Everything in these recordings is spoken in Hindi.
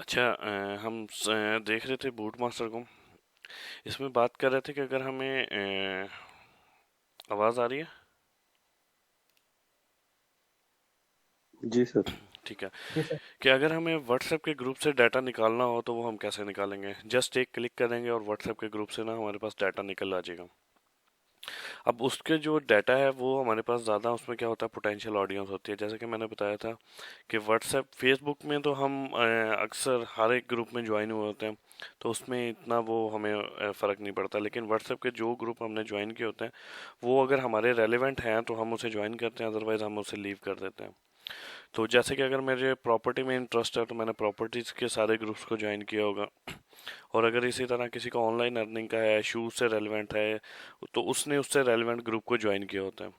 अच्छा, देख रहे थे बूट मास्टर को। इसमें बात कर रहे थे कि अगर हमें आवाज़ आ रही है। जी सर। ठीक है। कि अगर हमें व्हाट्सएप के ग्रुप से डाटा निकालना हो तो वो हम कैसे निकालेंगे? जस्ट एक क्लिक करेंगे और व्हाट्सएप के ग्रुप से ना हमारे पास डाटा निकल आ जाएगा। अब उसके जो डाटा है वो हमारे पास ज़्यादा, उसमें क्या होता है, पोटेंशियल ऑडियंस होती है। जैसे कि मैंने बताया था कि व्हाट्सएप फेसबुक में तो हम अक्सर हर एक ग्रुप में ज्वाइन हुए होते हैं, तो उसमें इतना वो हमें फ़र्क नहीं पड़ता। लेकिन व्हाट्सएप के जो ग्रुप हमने ज्वाइन किए होते हैं वो अगर हमारे रेलेवेंट हैं तो हम उसे ज्वाइन करते हैं, अदरवाइज़ हम उसे लीव कर देते हैं। तो जैसे कि अगर मेरे प्रॉपर्टी में इंटरेस्ट है तो मैंने प्रॉपर्टीज़ के सारे ग्रुप्स को ज्वाइन किया होगा। और अगर इसी तरह किसी को ऑनलाइन अर्निंग का है, शूज़ से रेलिवेंट है, तो उसने उससे रेलिवेंट ग्रुप को ज्वाइन किया होता है।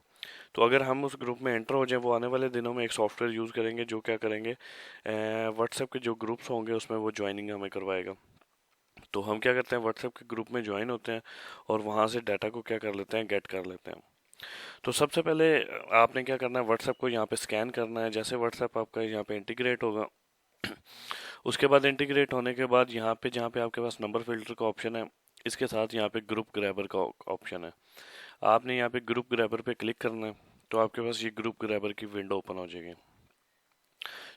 तो अगर हम उस ग्रुप में एंटर हो जाएं, वो आने वाले दिनों में एक सॉफ्टवेयर यूज़ करेंगे जो क्या करेंगे, व्हाट्सएप के जो ग्रुप्स होंगे उसमें वो ज्वाइनिंग हमें करवाएगा। तो हम क्या करते हैं, व्हाट्सएप के ग्रुप में ज्वाइन होते हैं और वहाँ से डाटा को क्या कर लेते हैं, गेट कर लेते हैं। तो सबसे पहले आपने क्या करना है, व्हाट्सएप को यहाँ पे स्कैन करना है। जैसे व्हाट्सएप आपका यहाँ पे इंटीग्रेट होगा, उसके बाद इंटीग्रेट होने के बाद यहाँ पे जहाँ पे आपके पास नंबर फिल्टर का ऑप्शन है, इसके साथ यहाँ पे ग्रुप ग्रैबर का ऑप्शन है। आपने यहाँ पे ग्रुप ग्रैबर पे क्लिक करना है, तो आपके पास ये ग्रुप ग्रैबर की विंडो ओपन हो जाएगी।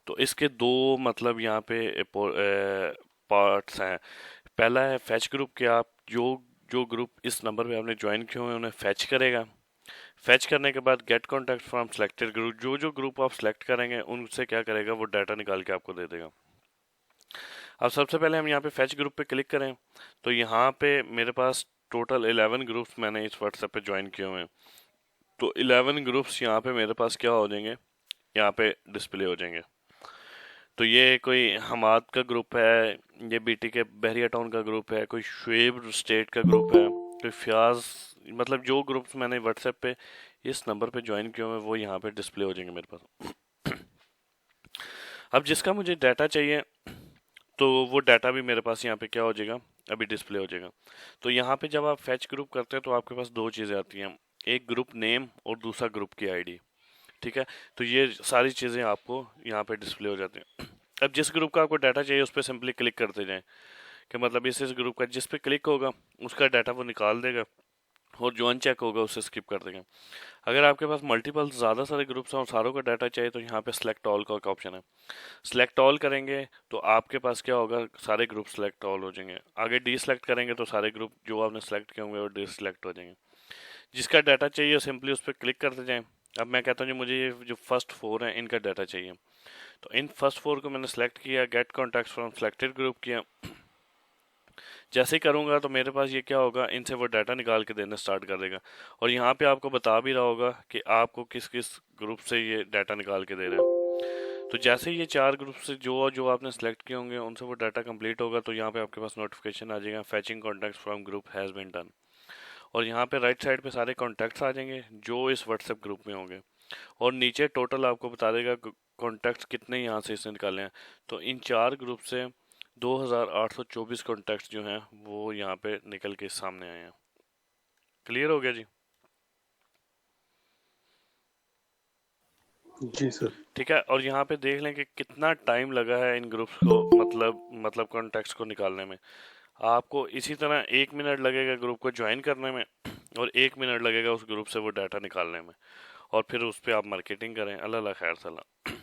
तो इसके दो मतलब यहाँ पे पार्ट्स हैं। पहला है फैच ग्रुप, के आप जो जो ग्रुप इस नंबर पे आपने ज्वाइन किए हुए हैं उन्हें फैच करेगा। फैच करने के बाद get contact from selected group, जो जो ग्रुप आप सिलेक्ट करेंगे उनसे क्या करेगा, वो डाटा निकाल के आपको दे देगा। अब सबसे पहले हम यहाँ पे फैच ग्रुप पे क्लिक करें, तो यहाँ पे मेरे पास टोटल 11 ग्रुप्स मैंने इस व्हाट्सएप पे ज्वाइन किए हुए हैं। तो 11 ग्रुप्स यहाँ पे मेरे पास क्या हो जाएंगे, यहाँ पे डिस्प्ले हो जाएंगे। तो ये कोई हमाद का ग्रुप है, ये बीटी के बहरिया टाउन का ग्रुप है, कोई शुएब स्टेट का ग्रुप है, कोई फ्याज, मतलब जो ग्रुप्स मैंने व्हाट्सएप पे इस नंबर पे ज्वाइन किए हुए हैं वो यहाँ पे डिस्प्ले हो जाएंगे मेरे पास। अब जिसका मुझे डाटा चाहिए तो वो डाटा भी मेरे पास यहाँ पे क्या हो जाएगा, अभी डिस्प्ले हो जाएगा। तो यहाँ पे जब आप फैच ग्रुप करते हैं तो आपके पास दो चीज़ें आती हैं, एक ग्रुप नेम और दूसरा ग्रुप की आईडी। ठीक है। तो ये सारी चीज़ें आपको यहाँ पे डिस्प्ले हो जाती हैं। अब जिस ग्रुप का आपको डाटा चाहिए उस पर सिंपली क्लिक करते जाएं, कि मतलब इस ग्रुप का जिस पे क्लिक होगा उसका डाटा वो निकाल देगा, और जो अनचेक होगा उसे स्किप कर देगा। अगर आपके पास मल्टीपल ज़्यादा सारे ग्रुप्स हैं और सारों का डाटा चाहिए तो यहाँ पे सिलेक्ट ऑल का ऑप्शन है। सिलेक्ट ऑल करेंगे तो आपके पास क्या होगा, सारे ग्रुप सिलेक्ट ऑल हो जाएंगे। आगे डी सिलेक्ट करेंगे तो सारे ग्रुप जो आपने सेलेक्ट किए होंगे वो डी सिलेक्ट हो जाएंगे। जिसका डाटा चाहिए सिंपली उस पर क्लिक करते जाएं। अब मैं कहता हूँ जी मुझे ये जो फर्स्ट फोर हैं इनका डाटा चाहिए, तो इन फर्स्ट फोर को मैंने सेलेक्ट किया, get contacts from selected group किया। जैसे ही करूंगा तो मेरे पास ये क्या होगा, इनसे वो डाटा निकाल के देना स्टार्ट कर देगा। और यहाँ पे आपको बता भी रहा होगा कि आपको किस किस ग्रुप से ये डाटा निकाल के दे रहा है। तो जैसे ही ये चार ग्रुप से जो जो आपने सेलेक्ट किए होंगे उनसे वो डाटा कंप्लीट होगा, तो यहाँ पे आपके पास नोटिफिकेशन आ जाएगा, fetching contacts from group has been done. और यहाँ पे राइट साइड पे सारे कॉन्टैक्ट्स आ जाएंगे जो इस व्हाट्सएप ग्रुप में होंगे, और नीचे टोटल आपको बता देगा कॉन्टैक्ट्स कितने यहाँ से इसने निकाले हैं। तो इन चार ग्रुप से 2824 कॉन्टैक्ट्स जो हैं वो यहाँ पे निकल के सामने आए हैं। क्लियर हो गया जी? जी सर। ठीक है। और यहाँ पे देख लें कि कितना टाइम लगा है इन ग्रुप्स को, मतलब कॉन्टैक्ट्स को निकालने में। आपको इसी तरह 1 मिनट लगेगा ग्रुप को ज्वाइन करने में, और 1 मिनट लगेगा उस ग्रुप से वो डाटा निकालने में, और फिर उस पर आप मार्केटिंग करें। अल्लाह अल्लाह खैर सलाह।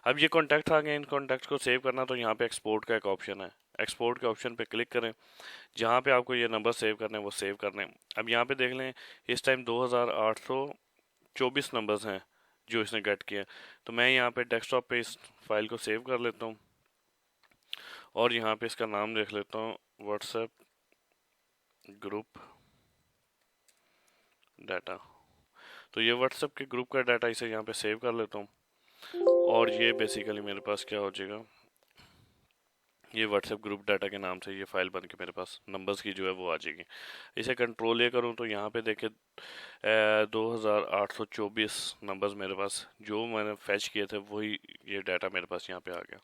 अब ये कॉन्टैक्ट आ गए, इन कॉन्टैक्ट्स को सेव करना, तो यहाँ पे एक्सपोर्ट का एक ऑप्शन है। एक्सपोर्ट के ऑप्शन पे क्लिक करें, जहाँ पे आपको ये नंबर सेव करने हैं वो सेव करने हैं। अब यहाँ पे देख लें, इस टाइम 2824 नंबर्स हैं जो इसने गेट किया। तो मैं यहाँ पे डेस्कटॉप पे इस फाइल को सेव कर लेता हूँ, और यहाँ पे इसका नाम देख लेता हूँ, व्हाट्सएप ग्रुप डाटा। तो ये व्हाट्सएप के ग्रुप का डाटा इसे यहाँ पे सेव कर लेता हूँ, और ये बेसिकली मेरे पास क्या हो जाएगा, ये व्हाट्सएप ग्रुप डाटा के नाम से ये फाइल बन के मेरे पास नंबर्स की जो है वो आ जाएगी। इसे कंट्रोल ये करूँ तो यहाँ पे देखे 2824 नंबर्स मेरे पास जो मैंने फैच किए थे वही ये डाटा मेरे पास यहाँ पे आ गया।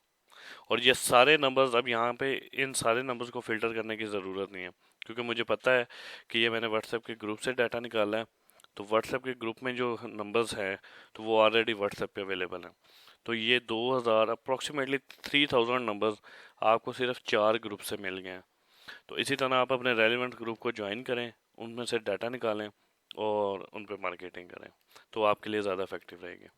और ये सारे नंबर्स, अब यहाँ पे इन सारे नंबर्स को फिल्टर करने की ज़रूरत नहीं है, क्योंकि मुझे पता है कि ये मैंने व्हाट्सएप के ग्रुप से डाटा निकाला है। तो व्हाट्सएप के ग्रुप में जो नंबर्स हैं तो वो ऑलरेडी व्हाट्सएप पे अवेलेबल हैं। तो ये 2000 अप्रोक्सीमेटली 3000 नंबर्स आपको सिर्फ 4 ग्रुप से मिल गए हैं। तो इसी तरह आप अपने रेलिवेंट ग्रुप को ज्वाइन करें, उनमें से डाटा निकालें और उन पर मार्केटिंग करें, तो आपके लिए ज़्यादा इफेक्टिव रहेगी।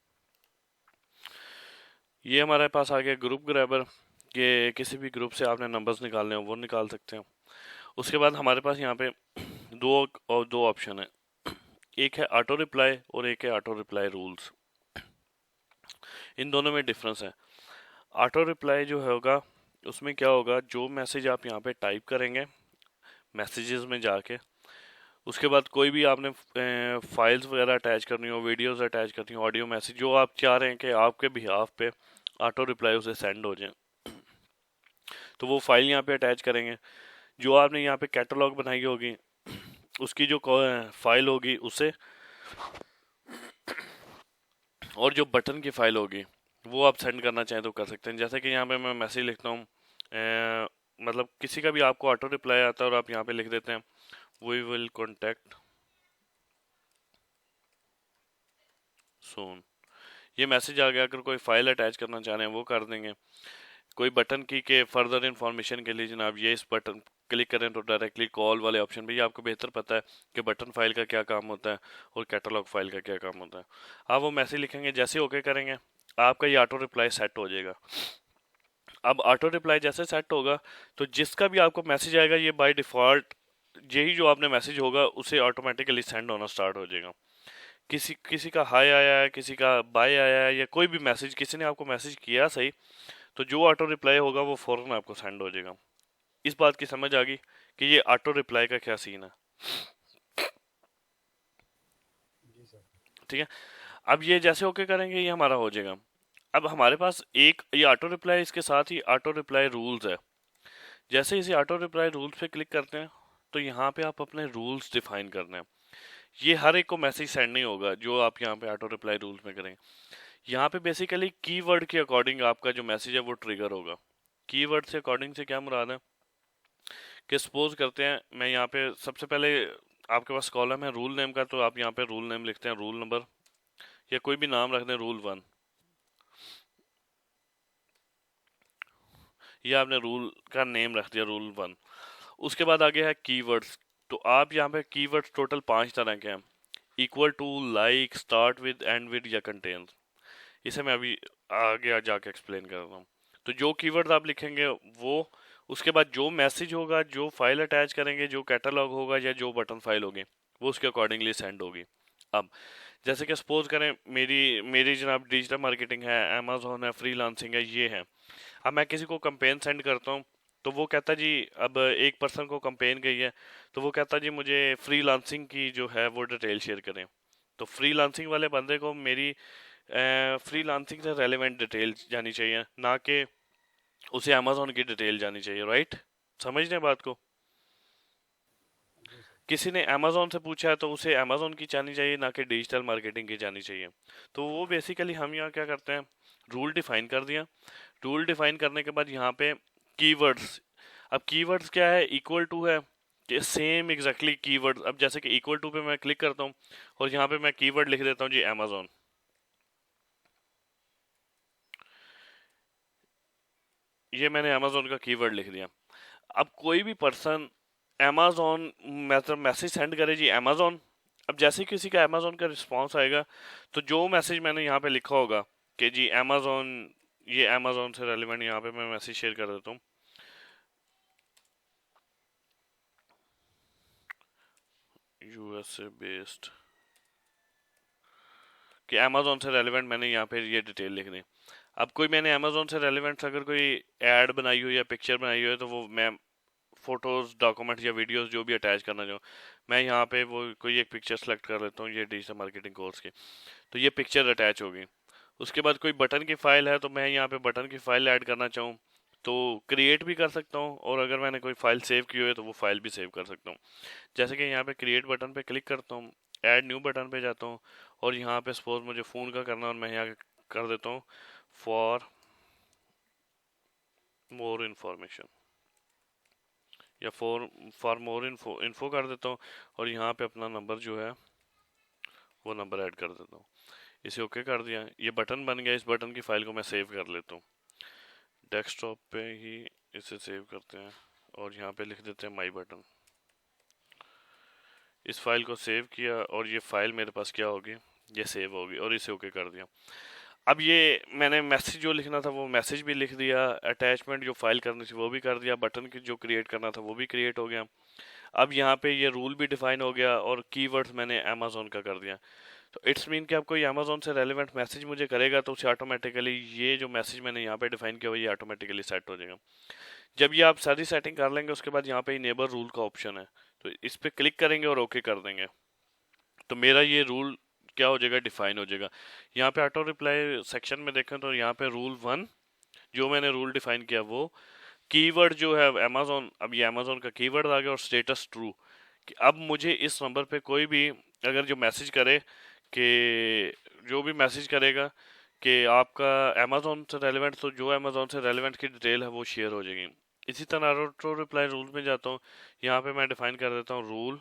ये हमारे पास आ गया ग्रुप ग्रैबर, कि किसी भी ग्रुप से आपने नंबर्स निकालने हो वो निकाल सकते हो। उसके बाद हमारे पास यहाँ पे दो ऑप्शन है, एक है ऑटो रिप्लाई और एक है ऑटो रिप्लाई रूल्स। इन दोनों में डिफरेंस है। ऑटो रिप्लाई जो होगा उसमें क्या होगा, जो मैसेज आप यहाँ पे टाइप करेंगे मैसेजेस में जाके, उसके बाद कोई भी आपने फाइल्स वगैरह अटैच करनी हो, वीडियोस अटैच करनी हो, ऑडियो मैसेज, जो आप चाह रहे हैं कि आपके बिहाफ पे ऑटो रिप्लाई उसे सेंड हो जाए, तो वो फाइल यहाँ पे अटैच करेंगे। जो आपने यहाँ पे कैटलॉग बनाई होगी उसकी जो फाइल होगी उसे, और जो बटन की फाइल होगी वो आप सेंड करना चाहें तो कर सकते हैं। जैसे कि यहाँ पे मैं मैसेज लिखता हूँ, मतलब किसी का भी आपको ऑटो रिप्लाई आता है और आप यहाँ पे लिख देते हैं वी विल कॉन्टेक्ट सून। ये मैसेज आ गया। अगर कोई फाइल अटैच करना चाह रहे हैं वो कर देंगे। कोई बटन की के फर्दर इंफॉर्मेशन के लिए जनाब ये इस बटन क्लिक करें तो डायरेक्टली कॉल वाले ऑप्शन पे, ये आपको बेहतर पता है कि बटन फाइल का क्या काम होता है और कैटलॉग फाइल का क्या काम होता है। आप वो मैसेज लिखेंगे, जैसे ओके करेंगे आपका ये ऑटो रिप्लाई सेट हो जाएगा। अब ऑटो रिप्लाई जैसे सेट होगा तो जिसका भी आपको मैसेज आएगा ये बाय डिफॉल्ट यही जो आपने मैसेज होगा उसे ऑटोमेटिकली सेंड होना स्टार्ट हो जाएगा। किसी किसी का हाय आया है, किसी का बाय आया है, या कोई भी मैसेज किसी ने आपको मैसेज किया सही, तो जो ऑटो रिप्लाई होगा वो फौरन आपको सेंड हो जाएगा। इस बात की समझ आ गई कि ये ऑटो रिप्लाई का क्या सीन है। ठीक है। अब ये जैसे ओके करेंगे ये हमारा हो जाएगा। अब हमारे पास एक ये ऑटो रिप्लाई, इसके साथ ही ऑटो रिप्लाई रूल्स है। जैसे इसे ऑटो रिप्लाई रूल्स पे क्लिक करते हैं तो यहाँ पे आप अपने रूल्स डिफाइन करने हैं। ये हर एक को मैसेज सेंड नहीं होगा जो आप यहाँ पे ऑटो रिप्लाई रूल्स में करेंगे। यहाँ पे बेसिकली कीवर्ड के अकॉर्डिंग आपका जो मैसेज है वो ट्रिगर होगा। कीवर्ड से अकॉर्डिंग से क्या मुराद है कि सपोज करते हैं मैं यहाँ पे सबसे पहले आपके पास कॉलम है रूल नेम का, तो आप यहाँ पे रूल नेम लिखते हैं, रूल नंबर या कोई भी नाम रख दें, रूल 1। ये आपने रूल का नेम रख दिया रूल 1। उसके बाद आगे है कीवर्ड्स। तो आप यहाँ पे कीवर्ड्स टोटल 5 तरह के हैं, equal to, like, start with, end with या कंटेन। इसे मैं अभी आगे जाके एक्सप्लेन कर रहा हूँ। तो जो कीवर्ड आप लिखेंगे वो, उसके बाद जो मैसेज होगा, जो फाइल अटैच करेंगे, जो कैटलॉग होगा या जो बटन फाइल होगी वो उसके अकॉर्डिंगली सेंड होगी। अब जैसे कि सपोज करें मेरी मेरी जनाब डिजिटल मार्केटिंग है, अमेजोन है, फ्रीलांसिंग है, ये है। अब मैं किसी को कंपेन सेंड करता हूँ तो वो कहता जी, अब एक पर्सन को कंपेन गई है तो वो कहता जी मुझे फ्रीलांसिंग की जो है वो डिटेल शेयर करें। तो फ्रीलांसिंग वाले बंदे को मेरी फ्रीलांसिंग से रेलेवेंट डिटेल जानी चाहिए, ना कि उसे अमेजोन की डिटेल जानी चाहिए। राइट, समझ रहे हैं बात को। किसी ने अमेजोन से पूछा है तो उसे अमेजोन की जानी चाहिए, ना कि डिजिटल मार्केटिंग की जानी चाहिए। तो वो बेसिकली हम यहाँ क्या करते हैं, रूल डिफाइन कर दिया। रूल डिफाइन करने के बाद यहाँ पे कीवर्ड्स। अब कीवर्ड्स क्या है, इक्वल टू है कि सेम एग्जैक्टली कीवर्ड। अब जैसे कि इक्वल टू पे मैं क्लिक करता हूँ और यहाँ पे मैं कीवर्ड लिख देता हूँ जी अमेजोन। ये मैंने अमेजोन का कीवर्ड लिख दिया। अब कोई भी पर्सन अमेजोन मतलब मैसेज सेंड करे जी अमेजोन। अब जैसे ही किसी का अमेजोन का रिस्पांस आएगा तो जो मैसेज मैंने यहाँ पे लिखा होगा कि जी अमेजोन, ये अमेजोन से रेलिवेंट यहाँ पे मैं मैसेज शेयर कर देता हूँ, यूएसए बेस्ड, कि अमेजोन से रेलिवेंट मैंने यहाँ पे ये डिटेल लिख दी। अब कोई मैंने अमेजोन से रेलिवेंट अगर कोई ऐड बनाई हो या पिक्चर बनाई हो है तो वो मैं फोटोज, डॉक्यूमेंट या वीडियोस जो भी अटैच करना चाहूँ, मैं यहाँ पे वो कोई एक पिक्चर सेलेक्ट कर लेता हूँ ये डिजिटल मार्केटिंग कोर्स की, तो ये पिक्चर अटैच होगी। उसके बाद कोई बटन की फाइल है तो मैं यहाँ पे बटन की फाइल ऐड करना चाहूँ तो क्रिएट भी कर सकता हूँ, और अगर मैंने कोई फाइल सेव की हुई है तो वो फाइल भी सेव कर सकता हूँ। जैसे कि यहाँ पे क्रिएट बटन पे क्लिक करता हूँ, ऐड न्यू बटन पे जाता हूँ और यहाँ पे सपोज मुझे फ़ोन का करना और मैं यहाँ कर देता हूँ फॉर मोर इन्फॉर्मेशन, या फॉर मोर इन्फो कर देता हूँ और यहाँ पे अपना नंबर जो है वो नंबर ऐड कर देता हूँ। इसे ओके कर दिया, ये बटन बन गया। इस बटन की फाइल को मैं सेव कर लेता हूँ, डेस्कटॉप पे ही इसे सेव करते हैं और यहाँ पे लिख देते हैं माई बटन। इस फाइल को सेव किया और ये फाइल मेरे पास क्या होगी, ये सेव होगी, और इसे ओके कर दिया। अब ये मैंने मैसेज जो लिखना था वो मैसेज भी लिख दिया, अटैचमेंट जो फाइल करनी थी वो भी कर दिया, बटन की जो क्रिएट करना था वो भी क्रिएट हो गया। अब यहाँ पे ये रूल भी डिफाइन हो गया और कीवर्ड्स मैंने अमेजोन का कर दिया। तो इट्स मीन कि अब कोई अमेजोन से रेलिवेंट मैसेज मुझे करेगा तो उसे ऑटोमेटिकली ये जो मैसेज मैंने यहाँ पे डिफाइन किया हुआ ये ऑटोमेटिकली सेट हो जाएगा। जब ये आप सारी सेटिंग कर लेंगे उसके बाद यहाँ पे नेबर रूल का ऑप्शन है, तो इस पे क्लिक करेंगे और ओके कर देंगे, तो मेरा ये रूल क्या हो जाएगा, डिफाइन हो जाएगा। यहाँ पे ऑटो रिप्लाई सेक्शन में देखें तो यहाँ पे रूल 1 जो मैंने रूल डिफाइन किया वो कीवर्ड जो है अमेजोन, अब ये अमेजोन का कीवर्ड आ गया और स्टेटस ट्रू, कि अब मुझे इस नंबर पे कोई भी अगर जो मैसेज करे कि जो भी मैसेज करेगा कि आपका अमेजोन से रेलिवेंट, तो जो अमेजोन से रेलिवेंट की डिटेल है वो शेयर हो जाएगी। इसी तरह ऑटो रिप्लाई रूल में जाता हूँ, यहाँ पे मैं डिफाइन कर देता हूँ रूल,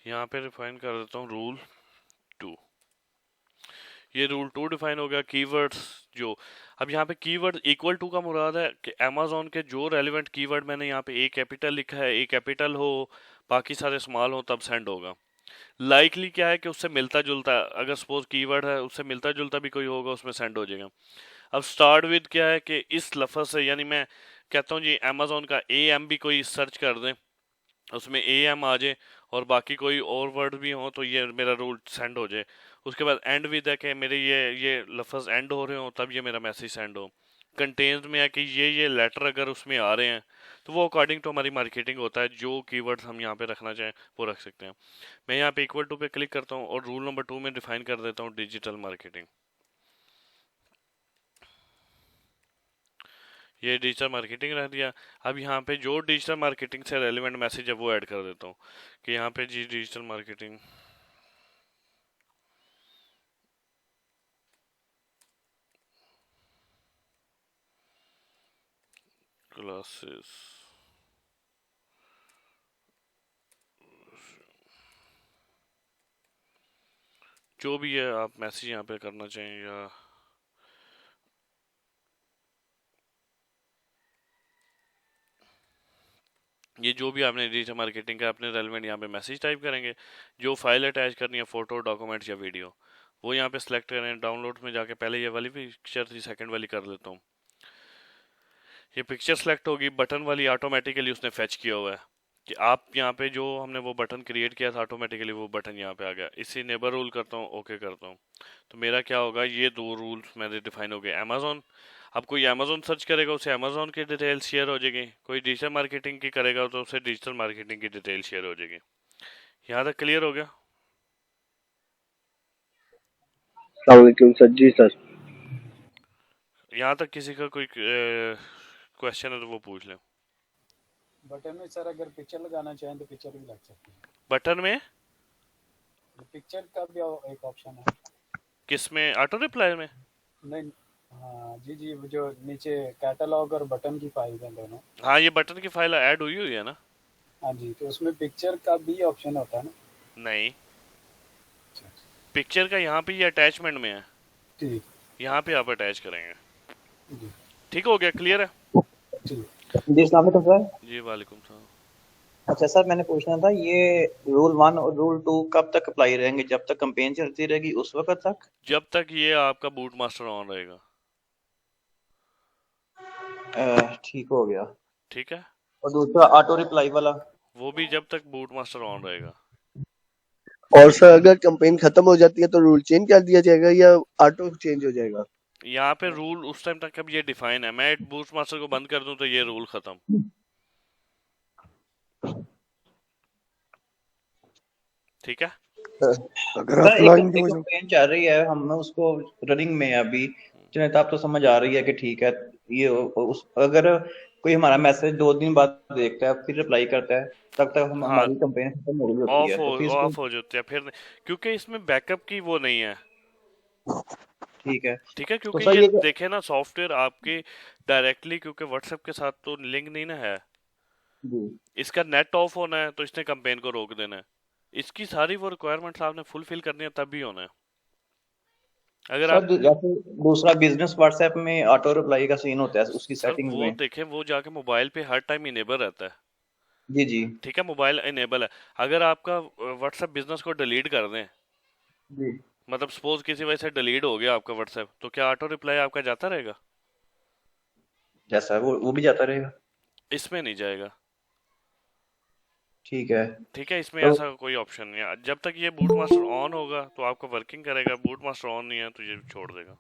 यहाँ पे डिफाइन कर देता हूँ रूल 2। ये रूल 2 डिफाइन हो गया। कीवर्ड्स जो, अब यहाँ पे कीवर्ड इक्वल टू का मुराद है कि अमेजोन के जो रेलिवेंट कीवर्ड मैंने यहाँ पे ए कैपिटल लिखा है, ए कैपिटल हो, बाकी सारे स्मॉल हो, तब सेंड होगा। लाइकली क्या है कि उससे मिलता जुलता, अगर सपोज कीवर्ड है उससे मिलता जुलता भी कोई होगा उसमें सेंड हो जाएगा। अब स्टार्ट विद क्या है कि इस लफ्ज से, यानी मैं कहता हूँ जी अमेजोन का ए एम भी कोई सर्च कर दें उसमें ए एम आ जाए और बाकी कोई और वर्ड भी हो तो ये मेरा रूल सेंड हो जाए। उसके बाद एंड विद है कि मेरे ये लफ्ज़ एंड हो रहे हो तब ये मेरा मैसेज सेंड हो। कंटेन्स में है कि ये लेटर अगर उसमें आ रहे हैं तो वो अकॉर्डिंग टू हमारी मार्केटिंग होता है, जो कीवर्ड्स हम यहाँ पे रखना चाहें वो रख सकते हैं। मैं यहाँ पे इक्वल टू पे क्लिक करता हूँ और रूल नंबर 2 में डिफाइन कर देता हूँ डिजिटल मार्केटिंग। ये डिजिटल मार्केटिंग रख दिया। अब यहाँ पे जो डिजिटल मार्केटिंग से रेलिवेंट मैसेज है वो ऐड कर देता हूँ कि यहाँ पे जी डिजिटल मार्केटिंग क्लासेस, जो भी है आप मैसेज यहाँ पे करना चाहें, या ये जो भी आपने डिजिटल मार्केटिंग का अपने रेलिवेंट यहाँ पे मैसेज टाइप करेंगे। जो फाइल अटैच करनी है, फोटो, डॉक्यूमेंट्स या वीडियो, वो यहाँ पे सिलेक्ट करें। डाउनलोड में जाके पहले ये वाली पिक्चर थी, सेकंड वाली कर लेता हूँ। ये पिक्चर सेलेक्ट होगी, बटन वाली ऑटोमेटिकली उसने फेच किया हुआ है कि आप यहाँ पे जो हमने वो बटन क्रिएट किया था ऑटोमेटिकली वो बटन यहाँ पे आ गया। इसी नेबर रूल करता हूँ, ओके करता हूँ, तो मेरा क्या होगा, ये दो रूल्स मेरे डिफाइन हो गए। अमेजोन, अब कोई अमेजोन सर्च करेगा उसे अमेजोन की डिटेल शेयर हो जाएगी, कोई डिजिटल मार्केटिंग की करेगा तो उसे डिजिटल मार्केटिंग की डिटेल शेयर हो जाएगी। यहाँ तक क्लियर हो गया? सलामकुम सर। जी सर। यहाँ तक किसी का कोई क्वेश्चन है तो वो पूछ लें। बटन में सर अगर पिक्चर लगाना चाहें तो पिक्चर भी लग सकती है। बटन में पिक्चर का भी एक ऑप्शन है। किस में, ऑटो रिप्लाई में? नहीं, हाँ जी जी, वो जो नीचे कैटलॉग और बटन की फाइल है दोनों। हाँ, ये बटन की फाइल ऐड हुई हुई है ना? हाँ जी, तो उसमें पिक्चर का भी ऑप्शन होता है ना? नहीं, अच्छा, पिक्चर का यहाँ पे ये अटैचमेंट में है, ठीक। यहाँ पे आप अटैच करेंगे। जी ठीक हो गया, क्लियर है? ठीक। जी अस्सलाम वालेकुम सर। जी वालेकुम सलाम। अच्छा सर, मैंने पूछना था ये रूल 1 और रूल 2 कब तक अप्लाई रहेंगे? जब तक कंपेन चलती रहेगी उस वक्त तक? जब तक ये आपका बूट मास्टर ऑन रहेगा। ठीक हो गया। ठीक है, और दूसरा ऑटो रिप्लाई वाला? वो भी जब तक बूट मास्टर ऑन रहेगा। और सर अगर कंपेन खत्म हो जाती है तो रूल चेंज कर दिया जाएगा या ऑटो चेंज हो जाएगा? यहाँ पे रूल उस टाइम तक अब ये डिफाइन है, मैं बूट मास्टर को बंद कर दूं तो ये रूल खत्म। ठीक है। अगर सर एक ऑफलाइन की वजह कंपेन चल रही है, हम उसको रनिंग में है अभी, चलिए तो आप तो समझ आ रही है कि ठीक है ये उस अगर कोई हमारा मैसेज 2 दिन बाद देखता है फिर रिप्लाई करता है तब तक हाँ, हमारी कंपेन खत्म हो रही होती है, तो फिर इसको ऑफ हो जाते हैं फिर, क्योंकि इसमें बैकअप की वो नहीं है। ठीक है। ठीक है, तो क्योंकि सर ये ये देखे ना सॉफ्टवेयर आपके डायरेक्टली, क्योंकि व्हाट्सएप के साथ तो लिंक नहीं ना है। जी इसका नेट ऑफ होना है तो इसने कैंपेन को रोक देना है। इसकी सारी वो रिक्वायरमेंट्स आपने फुलफिल करनी है तभी होना है। अगर सर, आप जैसे दूसरा बिजनेस व्हाट्सएप में ऑटो रिप्लाई का सीन होता है उसकी सर सेटिंग्स वो में। देखें, वो जाके मोबाइल पे हर टाइम इनेबल रहता है। जी जी ठीक है, मोबाइल इनेबल है। अगर आपका व्हाट्सएप बिजनेस को डिलीट कर दें, जी। मतलब सपोज किसी वजह से डिलीट हो गया आपका व्हाट्सएप, तो क्या ऑटो रिप्लाई आपका जाता रहेगा? जैसा है वो भी जाता रहेगा। इसमें नहीं जाएगा। ठीक है। ठीक है, इसमें तो ऐसा कोई ऑप्शन नहीं है। जब तक ये बूट मास्टर ऑन होगा तो आपका वर्किंग करेगा, बूट मास्टर ऑन नहीं है तो ये छोड़ देगा।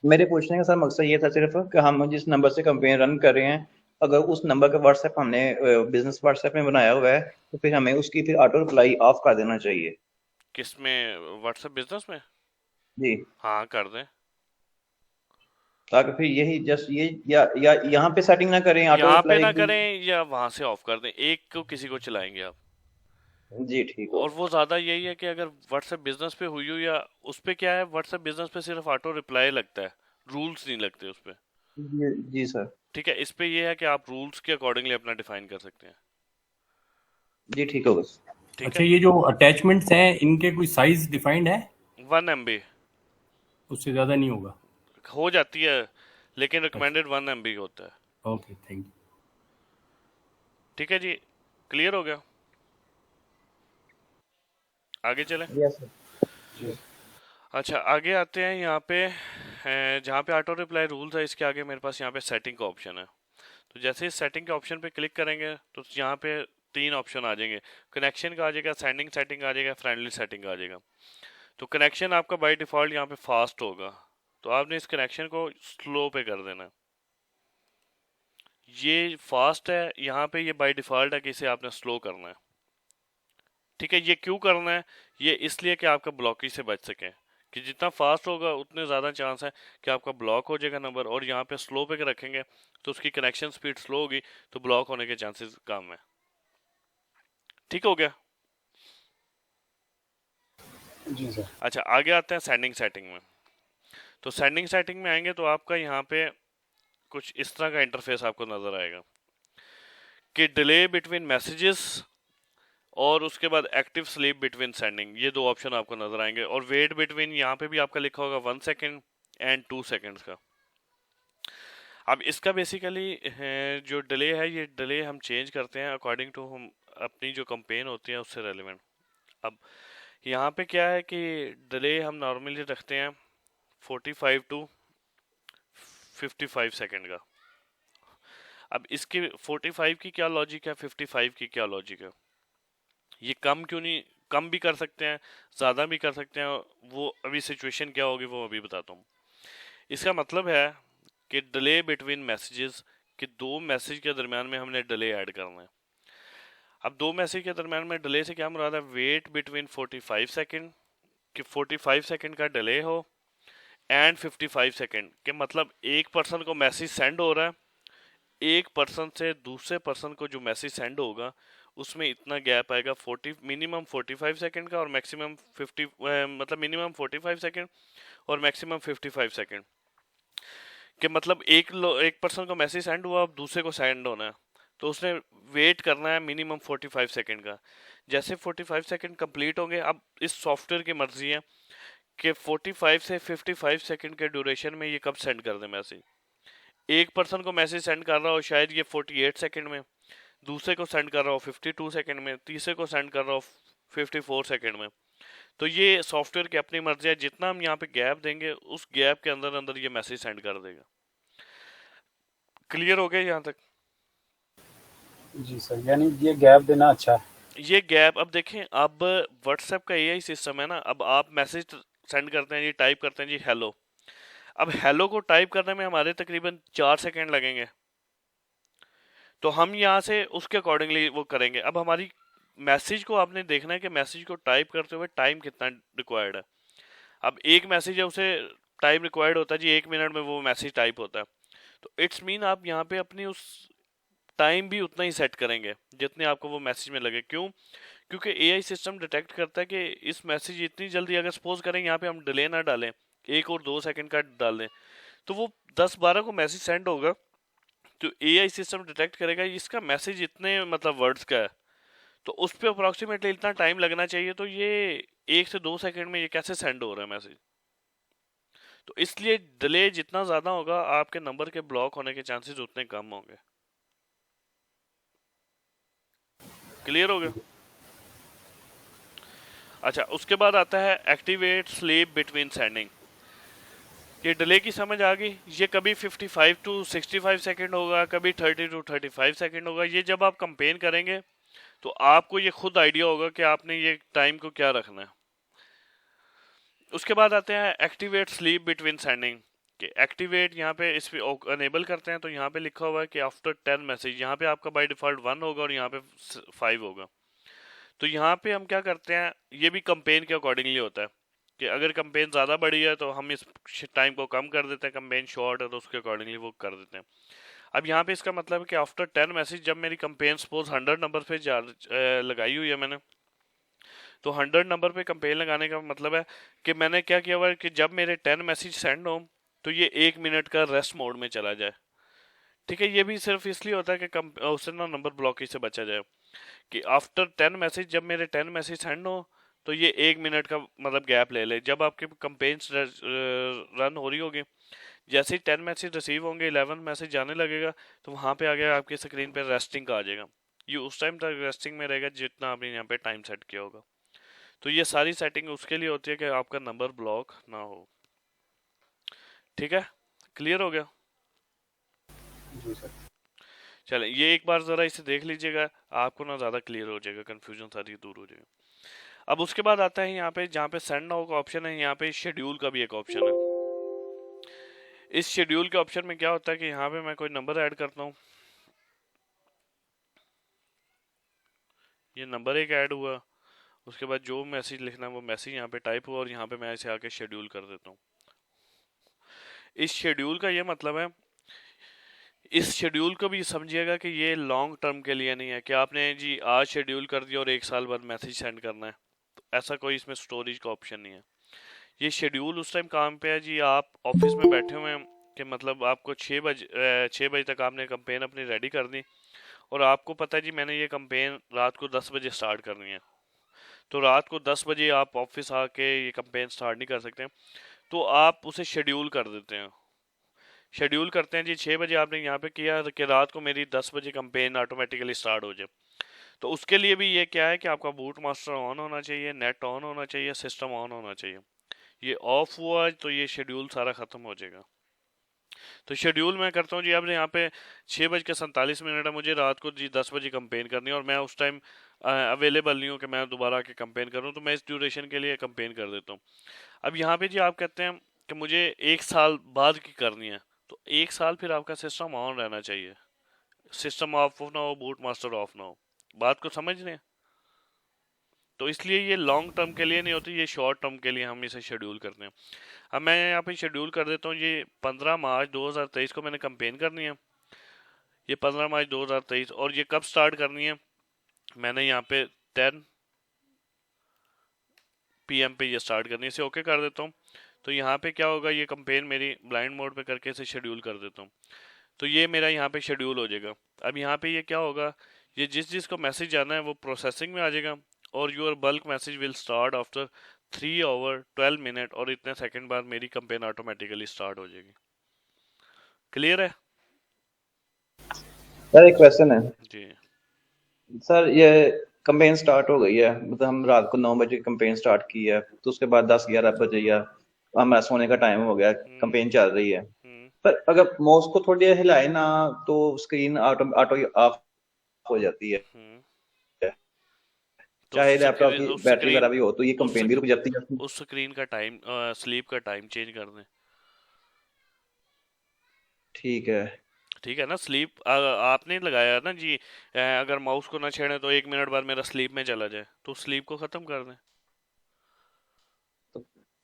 मेरे पूछने का सर मकसद ये था सिर्फ कि हम जिस नंबर से कंपेन रन कर रहे हैं, अगर उस नंबर का व्हाट्सएप हमने बिजनेस व्हाट्सएप में बनाया हुआ है, तो फिर हमें उसकी फिर ऑटो रिप्लाई ऑफ कर देना चाहिए। किस में? व्हाट्सएप बिजनेस में? जी। हाँ, कर दें। ताकि फिर यही जस्ट ये या यहाँ पे सेटिंग ना करें ऑटो यहाँ पे रिप्लाई ना की। करें या वहां से ऑफ कर दें, एक को किसी को चलाएंगे आप। जी ठीक और होगा। वो ज्यादा यही है कि अगर व्हाट्सएप बिजनेस पे हुई हो या उस पे, क्या है, व्हाट्सएप बिजनेस पे सिर्फ ऑटो रिप्लाई लगता है, रूल्स नहीं लगते उस पे। जी सर। ठीक है, इस पे ये है कि आप रूल्स के अकॉर्डिंगली अपना डिफाइन कर सकते हैं। जी ठीक होगा। ठीक अच्छा, है। ये जो अटैचमेंट्स हैं इनके कोई साइज डिफाइंड है? 1 MB उससे ज़्यादा नहीं होगा? हो जाती है, लेकिन अच्छा, रिकमेंडेड 1 MB होता है। Okay, thank you. ठीक है जी, क्लियर हो गया? आगे चलें। Yes sir. जी अच्छा, आगे आते हैं यहाँ पे, जहाँ पे ऑटो रिप्लाई रूल्स है इसके आगे मेरे पास यहाँ पे सेटिंग का ऑप्शन है। तो जैसे इस सेटिंग के ऑप्शन पे क्लिक करेंगे तो यहाँ पे 3 ऑप्शन आ जाएंगे। कनेक्शन का आ जाएगा, सेंडिंग सेटिंग आ जाएगा, फ्रेंडली सेटिंग आ जाएगा। तो कनेक्शन आपका बाय डिफॉल्ट यहाँ पे फास्ट होगा, तो आपने इस कनेक्शन को स्लो पे कर देना है। ये फास्ट है यहाँ पे, ये बाय डिफॉल्ट है कि इसे आपने स्लो करना है। ठीक है, ये क्यों करना है? ये इसलिए कि आपका ब्लॉकेज से बच सके, कि जितना फास्ट होगा उतने ज़्यादा चांस है कि आपका ब्लॉक हो जाएगा नंबर, और यहाँ पे स्लो पे रखेंगे तो उसकी कनेक्शन स्पीड स्लो होगी, तो ब्लॉक होने के चांसेस कम है। ठीक हो गया? जी सर। अच्छा, आगे आते हैं सेंडिंग सेटिंग में। तो सेंडिंग सेटिंग में आएंगे तो आपका यहाँ पे कुछ इस तरह का इंटरफेस आपको नजर आएगा कि डिले बिटवीन मैसेजेस और उसके बाद एक्टिव स्लीप बिटवीन सेंडिंग, ये 2 ऑप्शन आपको नजर आएंगे। और वेट बिटवीन, यहाँ पे भी आपका लिखा होगा 1 सेकेंड एंड 2 सेकेंड्स का। अब इसका बेसिकली जो डिले है, ये डिले हम चेंज करते हैं अकॉर्डिंग टू हम अपनी जो कंपेन होती है उससे रेलिवेंट। अब यहाँ पे क्या है कि डिले हम नॉर्मली रखते हैं 45 टू 55 सेकेंड का। अब इसके 45 की क्या लॉजिक है, 55 की क्या लॉजिक है? ये कम क्यों नहीं, कम भी कर सकते हैं, ज़्यादा भी कर सकते हैं, वो अभी सिचुएशन क्या होगी वो अभी बताता हूँ। इसका मतलब है कि डिले बिटवीन मैसेजेस, कि 2 मैसेज के दरमियान में हमने डिले ऐड करना है। अब 2 मैसेज के दरमियान में डिले से क्या मुराद है? वेट बिटवीन 45 सेकेंड, कि 45 सेकेंड का डिले हो, एंड 55 सेकेंड के मतलब एक पर्सन को मैसेज सेंड हो रहा है, एक पर्सन से दूसरे पर्सन को जो मैसेज सेंड होगा उसमें इतना गैप आएगा, 40 मिनिमम 45 सेकंड का और मैक्सिमम 50, मतलब मिनिमम 45 सेकंड और मैक्सिमम 55 सेकंड के मतलब एक पर्सन को मैसेज सेंड हुआ, अब दूसरे को सेंड होना है तो उसने वेट करना है मिनिमम 45 सेकंड का। जैसे 45 सेकंड कंप्लीट होंगे, अब इस सॉफ्टवेयर की मर्जी है कि 45 से 55 सेकंड के ड्यूरेशन में ये कब सेंड कर दे मैसेज। एक पर्सन को मैसेज सेंड कर रहा हो शायद ये 48 सेकंड में, दूसरे को सेंड कर रहा हो 52 सेकंड में, तीसरे को सेंड कर रहा हो 54 सेकंड में। तो ये सॉफ्टवेयर की अपनी मर्जी है, जितना हम यहाँ पे गैप देंगे उस गैप के अंदर अंदर ये मैसेज सेंड कर देगा। क्लियर हो गया यहाँ तक? जी सर, यानी ये गैप देना अच्छा है। ये गैप, अब देखें, अब व्हाट्सएप का एआई सिस्टम है ना, अब आप मैसेज सेंड करते हैं जी, टाइप करते हैं जी हेलो, अब हेलो को टाइप करने में हमारे तकरीबन 4 सेकंड लगेंगे, तो हम यहाँ से उसके अकॉर्डिंगली वो करेंगे। अब हमारी मैसेज को आपने देखना है कि मैसेज को टाइप करते हुए टाइम कितना रिक्वायर्ड है। अब एक मैसेज है उसे टाइम रिक्वायर्ड होता है जी 1 मिनट में वो मैसेज टाइप होता है, तो इट्स मीन आप यहाँ पे अपनी उस टाइम भी उतना ही सेट करेंगे जितने आपको वो मैसेज में लगे। क्यों? क्योंकि एआई सिस्टम डिटेक्ट करता है कि इस मैसेज इतनी जल्दी, अगर सपोज करें यहाँ पे हम डिले ना डालें, 1 और 2 सेकंड का डाल दें, तो वो 10-12 को मैसेज सेंड होगा तो एआई सिस्टम डिटेक्ट करेगा इसका मैसेज इतने मतलब वर्ड्स का है, तो उस पर अप्रोक्सीमेटली इतना टाइम लगना चाहिए, तो ये 1 से 2 सेकंड में ये कैसे सेंड हो रहा है मैसेज। तो इसलिए डिले जितना ज्यादा होगा आपके नंबर के ब्लॉक होने के चांसेस उतने कम होंगे। क्लियर हो गया? अच्छा, उसके बाद आता है एक्टिवेट स्लीप बिटवीन सेंडिंग। ये डिले की समझ आ गई। ये कभी 55 टू 65 सेकंड होगा, कभी 30 टू 35 सेकंड होगा। ये जब आप कंपेन करेंगे तो आपको ये खुद आइडिया होगा कि आपने ये टाइम को क्या रखना है। उसके बाद आते हैं एक्टिवेट स्लीप बिटवीन सेंडिंग कि एक्टिवेट यहाँ पे इस पे अनेबल करते हैं, तो यहाँ पे लिखा हुआ है कि आफ्टर 10 मैसेज, यहाँ पे आपका बाय डिफॉल्ट 1 होगा और यहाँ पे 5 होगा। तो यहाँ पे हम क्या करते हैं, ये भी कंपेन के अकॉर्डिंगली होता है कि अगर कंपेन ज़्यादा बड़ी है तो हम इस टाइम को कम कर देते हैं, कंपेन शॉर्ट है तो उसके अकॉर्डिंगली वो कर देते हैं। अब यहाँ पे इसका मतलब है कि आफ्टर 10 मैसेज जब मेरी कंपेन सपोज 100 नंबर पे लगाई हुई है मैंने, तो 100 नंबर पे कंपेन लगाने का मतलब है कि मैंने क्या किया हुआ है कि जब मेरे 10 मैसेज सेंड हो तो ये 1 मिनट का रेस्ट मोड में चला जाए। ठीक है, ये भी सिर्फ इसलिए होता है कि उससे ना नंबर ब्लॉकेज से बचा जाए कि आफ्टर 10 मैसेज जब मेरे 10 मैसेज सेंड हो तो ये 1 मिनट का मतलब गैप ले ले। जब आपके कंपेन्स रन हो रही होगी, जैसे ही 10 मैसेज रिसीव होंगे 11 मैसेज जाने लगेगा, तो वहाँ पे आ गया आपकी स्क्रीन पे रेस्टिंग का आ जाएगा। ये उस टाइम तक रेस्टिंग में रहेगा जितना आपने यहाँ पे टाइम सेट किया होगा। तो ये सारी सेटिंग उसके लिए होती है कि आपका नंबर ब्लॉक ना हो। ठीक है, क्लियर हो गया? जी सर। चले, ये एक बार जरा इसे देख लीजिएगा, आपको ना ज्यादा क्लियर हो जाएगा, कंफ्यूजन सारी दूर हो जाएगा। अब उसके बाद आता है यहाँ पे जहाँ पे सेंड नाउ का ऑप्शन है, यहाँ पे शेड्यूल का भी एक ऑप्शन है। इस शेड्यूल के ऑप्शन में क्या होता है कि यहाँ पे मैं कोई नंबर ऐड करता हूँ, ये नंबर एक ऐड हुआ, उसके बाद जो मैसेज लिखना है वो मैसेज यहाँ पे टाइप हुआ और यहाँ पे मैं इसे आके शेड्यूल कर देता हूँ। इस शेड्यूल का ये मतलब है, इस शेड्यूल को भी समझिएगा कि ये लॉन्ग टर्म के लिए नहीं है कि आपने जी आज शेड्यूल कर दिया और 1 साल बाद मैसेज सेंड करना है, तो ऐसा कोई इसमें स्टोरेज का ऑप्शन नहीं है। ये शेड्यूल उस टाइम काम पे है जी, आप ऑफिस में बैठे हुए हैं कि मतलब आपको 6 बजे तक आपने कंपेन अपनी रेडी कर दी और आपको पता है जी मैंने ये कंपेन रात को 10 बजे स्टार्ट करनी है, तो रात को 10 बजे आप ऑफिस आके ये कंपेन स्टार्ट नहीं कर सकते, तो आप उसे शेड्यूल कर देते हैं। शेड्यूल करते हैं जी 6 बजे आपने यहाँ पे किया कि रात को मेरी 10 बजे कंपेन ऑटोमेटिकली स्टार्ट हो जाए। तो उसके लिए भी ये क्या है कि आपका बूट मास्टर ऑन होना चाहिए, नेट ऑन होना चाहिए, सिस्टम ऑन होना चाहिए। ये ऑफ हुआ तो ये शेड्यूल सारा खत्म हो जाएगा। तो शेड्यूल मैं करता हूँ जी, अब यहाँ पे 6:47 है, मुझे रात को जी 10 बजे कंपेन करनी है और मैं उस टाइम अवेलेबल नहीं हूँ कि मैं दोबारा आके कंपेन करूँ, तो मैं इस ड्यूरेशन के लिए कंपेन कर देता हूँ। अब यहाँ पे जी आप कहते हैं कि मुझे 1 साल बाद की करनी है, तो 1 साल फिर आपका सिस्टम ऑन रहना चाहिए, सिस्टम ऑफ ना हो, बूट मास्टर ऑफ ना हो। बात को समझ रहे हैं? तो इसलिए ये लॉन्ग टर्म के लिए नहीं होती, ये शॉर्ट टर्म के लिए हम इसे शेड्यूल करते हैं। अब मैं यहाँ पे शेड्यूल कर देता हूँ, ये 15 मार्च 2023 को मैंने कंपेन करनी है, ये 15 मार्च 2023, और ये कब स्टार्ट करनी है, मैंने यहाँ पे 10 PM पे ये स्टार्ट करनी है, इसे ओके कर देता हूँ। तो यहाँ पे क्या होगा, ये कंपेन मेरी ब्लाइंड मोड पे करके इसे शेड्यूल कर देता हूँ, तो ये मेरा यहाँ पे शेड्यूल हो जाएगा। अब यहाँ पे ये क्या होगा, ये जिस को मैसेज जाना है वो प्रोसेसिंग में आ जाएगा और your bulk message will start after 3 hour 12 minute, और इतने सेकंड बाद मेरी कंपेन ऑटोमेटिकली स्टार्ट हो जाएगी। क्लियर है? सर एक क्वेश्चन है जी सर, ये कंपेन स्टार्ट हो गई है, मतलब हम रात को 9 बजे कंपेन स्टार्ट की है, तो उसके बाद 10-11 बजे या हमारा सोने का टाइम हो गया, कंपेन चल रही है, पर अगर माउस को थोड़ी देर हिलाए ना तो स्क्रीन ऑटो ऑफ हो जाती है, तो चाहे लैपटॉप की बैटरी वगैरह भी हो, तो ये कंपेन भी रुक जाती है। उस स्क्रीन का टाइम स्लीप का टाइम चेंज कर दें। ठीक है, ठीक है ना, स्लीप आपने लगाया ना जी, अगर माउस को ना छेड़े तो 1 मिनट बाद मेरा स्लीप में चला जाए, तो स्लीप को खत्म कर दें।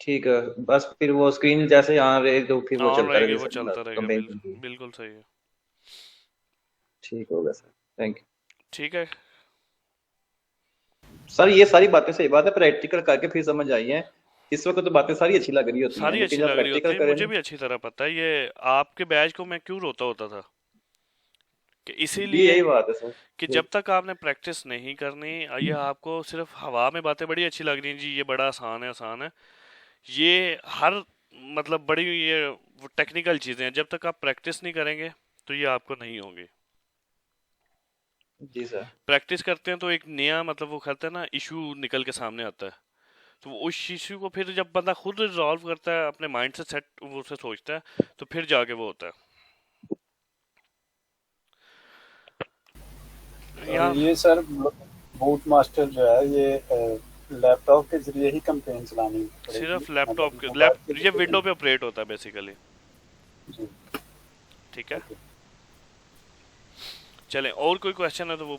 ठीक है, बस फिर वो स्क्रीन जैसे यहाँ रहे तो फिर वो ऑन चलता रहेगी, रहेगा, वो चलता रहेगा, कंपेन। बिल्कुल सही है। ठीक होगा सर, थैंक यू। ठीक है सर, ये सारी बातें सही बात है, प्रैक्टिकल करके फिर समझ आई है, इस वक्त तो बातें सारी अच्छी लग रही होती हैं, सारी अच्छी लेकिन जब लग रही होती प्रैक्टिकल है, करें मुझे भी अच्छी तरह पता है। ये आपके बैच को मैं क्यों रोता होता था, कि जी इसीलिए यही बात है सर। कि जब तक आपने प्रैक्टिस नहीं करनी, ये आपको सिर्फ हवा में बातें बड़ी अच्छी लग रही हैं जी, ये बड़ा आसान है आसान है, ये हर मतलब बड़ी ये टेक्निकल चीजें हैं, जब तक आप प्रैक्टिस नहीं करेंगे तो ये आपको नहीं होंगी। जी सर। प्रैक्टिस करते हैं तो एक नया मतलब वो कहते हैं ना इशू निकल के सामने आता है, तो उस इशू को फिर जब बंदा खुद रिजॉल्व करता है, अपने माइंड से सेट वो उसे सोचता है, तो फिर जाके वो होता है। यहाँ ये सर बूट मास्टर जो है ये लैपटॉप के जरिए ही कंपेन चलानी पड़ेगी, सिर्फ लैपटॉप मतलब के मोबाइल के ये जरिए विंडो पे ऑपरेट होता है बेसिकली। जी ठीक है, ओके। चलें और कोई क्वेश्चन है तो वो